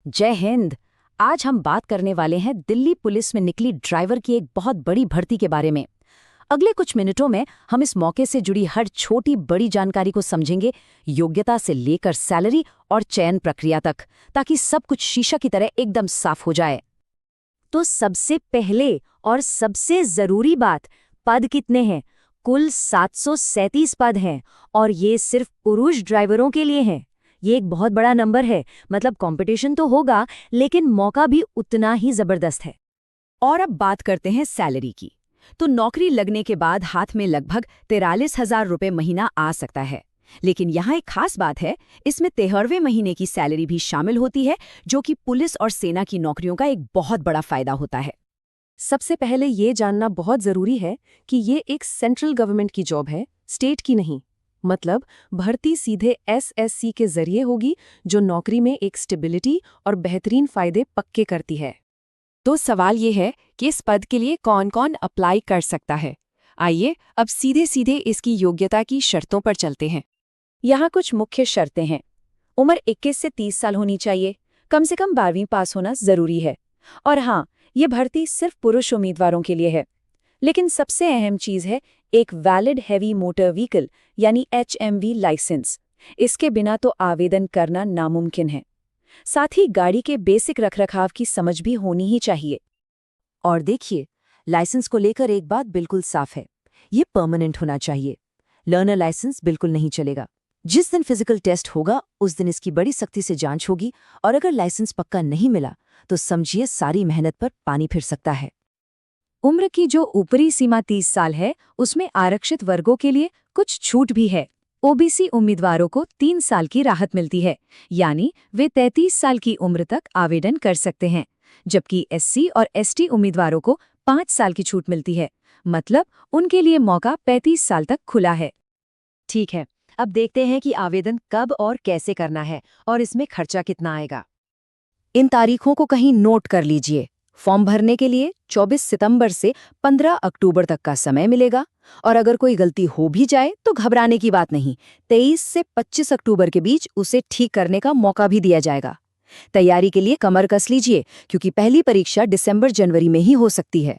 जय हिंद। आज हम बात करने वाले हैं दिल्ली पुलिस में निकली ड्राइवर की एक बहुत बड़ी भर्ती के बारे में। अगले कुछ मिनटों में हम इस मौके से जुड़ी हर छोटी बड़ी जानकारी को समझेंगे, योग्यता से लेकर सैलरी और चयन प्रक्रिया तक, ताकि सब कुछ शीशा की तरह एकदम साफ हो जाए। तो सबसे पहले और सबसे जरूरी बात, पद कितने हैं? कुल 737 पद हैं और ये सिर्फ पुरुष ड्राइवरों के लिए हैं। ये एक बहुत बड़ा नंबर है, मतलब कंपटीशन तो होगा लेकिन मौका भी उतना ही जबरदस्त है। और अब बात करते हैं सैलरी की। तो नौकरी लगने के बाद हाथ में लगभग 43,000 रुपये महीना आ सकता है। लेकिन यहाँ एक खास बात है, इसमें 13वें महीने की सैलरी भी शामिल होती है, जो कि पुलिस और सेना की नौकरियों का एक बहुत बड़ा फायदा होता है। सबसे पहले ये जानना बहुत जरूरी है कि ये एक सेंट्रल गवर्नमेंट की जॉब है, स्टेट की नहीं। मतलब भर्ती सीधे एसएससी के जरिए होगी, जो नौकरी में एक स्टेबिलिटी और बेहतरीन फायदे पक्के करती है। तो सवाल ये है कि इस पद के लिए कौन कौन अप्लाई कर सकता है। आइए अब सीधे सीधे इसकी योग्यता की शर्तों पर चलते हैं। यहाँ कुछ मुख्य शर्तें हैं। उम्र 21 से 30 साल होनी चाहिए, कम से कम 12वीं पास होना जरूरी है। और हाँ, ये भर्ती सिर्फ पुरुष उम्मीदवारों के लिए है। लेकिन सबसे अहम चीज है एक वैलिड हैवी मोटर व्हीकल यानी HMV लाइसेंस। इसके बिना तो आवेदन करना नामुमकिन है। साथ ही गाड़ी के बेसिक रखरखाव की समझ भी होनी ही चाहिए। और देखिए, लाइसेंस को लेकर एक बात बिल्कुल साफ है, ये परमानेंट होना चाहिए। लर्नर लाइसेंस बिल्कुल नहीं चलेगा। जिस दिन फिजिकल टेस्ट होगा उस दिन इसकी बड़ी सख्ती से जांच होगी, और अगर लाइसेंस पक्का नहीं मिला तो समझिए सारी मेहनत पर पानी फिर सकता है। उम्र की जो ऊपरी सीमा 30 साल है, उसमें आरक्षित वर्गों के लिए कुछ छूट भी है। ओबीसी उम्मीदवारों को 3 साल की राहत मिलती है, यानी वे 33 साल की उम्र तक आवेदन कर सकते हैं, जबकि SC और ST उम्मीदवारों को 5 साल की छूट मिलती है। मतलब उनके लिए मौका 35 साल तक खुला है। ठीक है, अब देखते हैं कि आवेदन कब और कैसे करना है और इसमें खर्चा कितना आएगा। इन तारीखों को कहीं नोट कर लीजिए। फॉर्म भरने के लिए 24 सितंबर से 15 अक्टूबर तक का समय मिलेगा, और अगर कोई गलती हो भी जाए तो घबराने की बात नहीं, 23 से 25 अक्टूबर के बीच उसे ठीक करने का मौका भी दिया जाएगा। तैयारी के लिए कमर कस लीजिए, क्योंकि पहली परीक्षा दिसंबर-जनवरी में ही हो सकती है।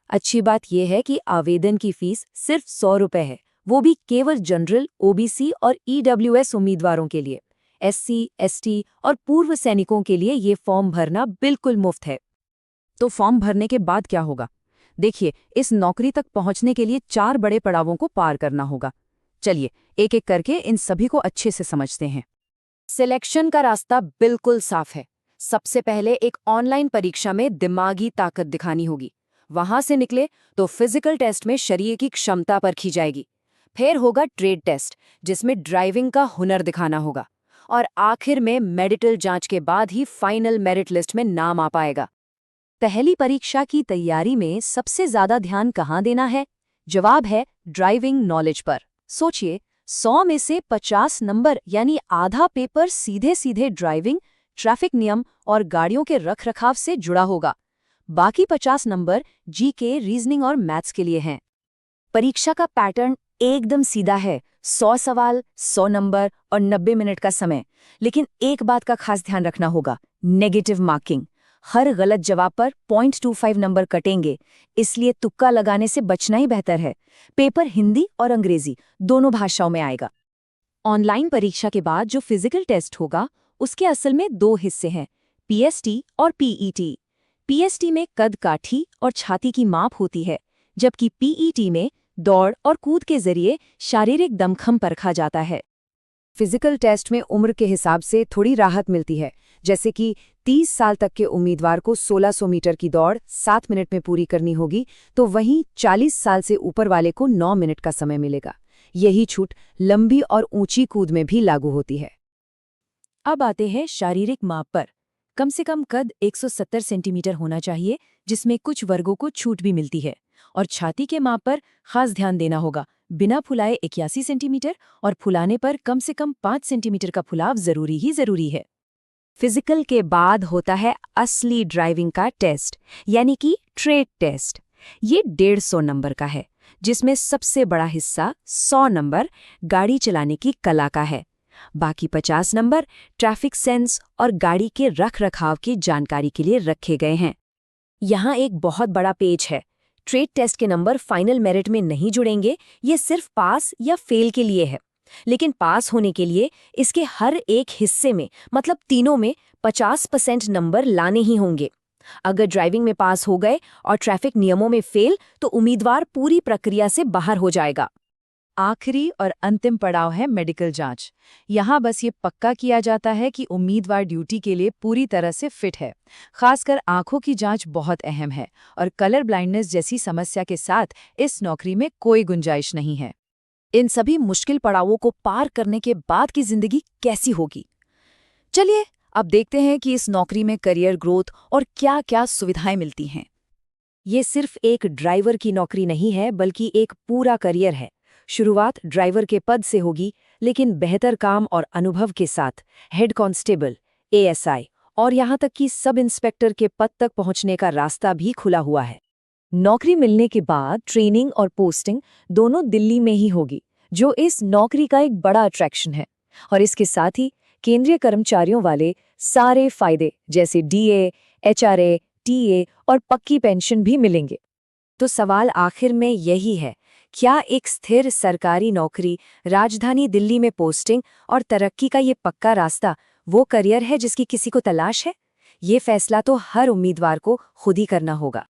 अच्छी बात यह है कि आवेदन की फीस सिर्फ 100 रुपये है, वो भी केवल जनरल, OBC और EWS उम्मीदवारों के लिए। SC, ST और पूर्व सैनिकों के लिए ये फॉर्म भरना बिल्कुल मुफ्त है। तो फॉर्म भरने के बाद क्या होगा? देखिए, इस नौकरी तक पहुंचने के लिए 4 बड़े पड़ावों को पार करना होगा। चलिए एक एक करके इन सभी को अच्छे से समझते हैं। सिलेक्शन का रास्ता बिल्कुल साफ है। सबसे पहले एक ऑनलाइन परीक्षा में दिमागी ताकत दिखानी होगी। वहां से निकले तो फिजिकल टेस्ट में शरीर की क्षमता परखी जाएगी। फिर होगा ट्रेड टेस्ट, जिसमें ड्राइविंग का हुनर दिखाना होगा। और आखिर में मेडिकल जांच के बाद ही फाइनल मेरिट लिस्ट में नाम आ पाएगा। पहली परीक्षा की तैयारी में सबसे ज्यादा ध्यान कहाँ देना है? जवाब है ड्राइविंग नॉलेज पर। सोचिए, 100 में से 50 नंबर यानी आधा पेपर सीधे सीधे ड्राइविंग, ट्रैफिक नियम और गाड़ियों के रखरखाव से जुड़ा होगा। बाकी 50 नंबर GK, रीजनिंग और मैथ्स के लिए हैं। परीक्षा का पैटर्न एकदम सीधा है, 100 सवाल, 100 नंबर और 90 मिनट का समय। लेकिन एक बात का खास ध्यान रखना होगा, नेगेटिव मार्किंग। हर गलत जवाब पर 0.25 नंबर कटेंगे, इसलिए तुक्का लगाने से बचना ही बेहतर है। पेपर हिंदी और अंग्रेजी दोनों भाषाओं में आएगा। ऑनलाइन परीक्षा के बाद जो फिजिकल टेस्ट होगा, उसके असल में 2 हिस्से हैं, PST और PET। PST में कद काठी और छाती की माप होती है, जबकि PET में दौड़ और कूद के जरिए शारीरिक दमखम परखा जाता है। फिजिकल टेस्ट में उम्र के हिसाब से थोड़ी राहत मिलती है, जैसे कि 30 साल तक के उम्मीदवार को 1600 मीटर की दौड़ 7 मिनट में पूरी करनी होगी, तो वहीं 40 साल से ऊपर वाले को 9 मिनट का समय मिलेगा। यही छूट लंबी और ऊंची कूद में भी लागू होती है। अब आते हैं शारीरिक माप पर। कम से कम कद 170 सेंटीमीटर होना चाहिए, जिसमें कुछ वर्गों को छूट भी मिलती है। और छाती के माप पर खास ध्यान देना होगा। बिना फुलाए 81 सेंटीमीटर और फुलाने पर कम से कम 5 सेंटीमीटर का फुलाव जरूरी है। फिजिकल के बाद होता है असली ड्राइविंग का टेस्ट, यानी कि ट्रेड टेस्ट। ये 150 नंबर का है, जिसमें सबसे बड़ा हिस्सा 100 नंबर गाड़ी चलाने की कला का है। बाकी 50 नंबर ट्रैफिक सेंस और गाड़ी के रख रखाव की जानकारी के लिए रखे गए हैं। यहाँ एक बहुत बड़ा पेज है। ट्रेड टेस्ट के नंबर फाइनल मेरिट में नहीं जुड़ेंगे, ये सिर्फ पास या फेल के लिए है। लेकिन पास होने के लिए इसके हर एक हिस्से में, मतलब तीनों में 50% नंबर लाने ही होंगे। अगर ड्राइविंग में पास हो गए और ट्रैफिक नियमों में फेल, तो उम्मीदवार पूरी प्रक्रिया से बाहर हो जाएगा। आखिरी और अंतिम पड़ाव है मेडिकल जांच। यहाँ बस ये पक्का किया जाता है कि उम्मीदवार ड्यूटी के लिए पूरी तरह से फिट है। खासकर आंखों की जांच बहुत अहम है और कलर ब्लाइंडनेस जैसी समस्या के साथ इस नौकरी में कोई गुंजाइश नहीं है। इन सभी मुश्किल पड़ावों को पार करने के बाद की जिंदगी कैसी होगी? चलिए अब देखते हैं कि इस नौकरी में करियर ग्रोथ और क्या-क्या सुविधाएं मिलती हैं। ये सिर्फ एक ड्राइवर की नौकरी नहीं है, बल्कि एक पूरा करियर है। शुरुआत ड्राइवर के पद से होगी, लेकिन बेहतर काम और अनुभव के साथ हेड कांस्टेबल, एएसआई और यहाँ तक कि सब इंस्पेक्टर के पद तक पहुँचने का रास्ता भी खुला हुआ है। नौकरी मिलने के बाद ट्रेनिंग और पोस्टिंग दोनों दिल्ली में ही होगी, जो इस नौकरी का एक बड़ा अट्रैक्शन है। और इसके साथ ही केंद्रीय कर्मचारियों वाले सारे फायदे जैसे डीए, एचआरए, टीए और पक्की पेंशन भी मिलेंगे। तो सवाल आखिर में यही है, क्या एक स्थिर सरकारी नौकरी, राजधानी दिल्ली में पोस्टिंग और तरक्की का ये पक्का रास्ता वो करियर है जिसकी किसी को तलाश है? ये फैसला तो हर उम्मीदवार को खुद ही करना होगा।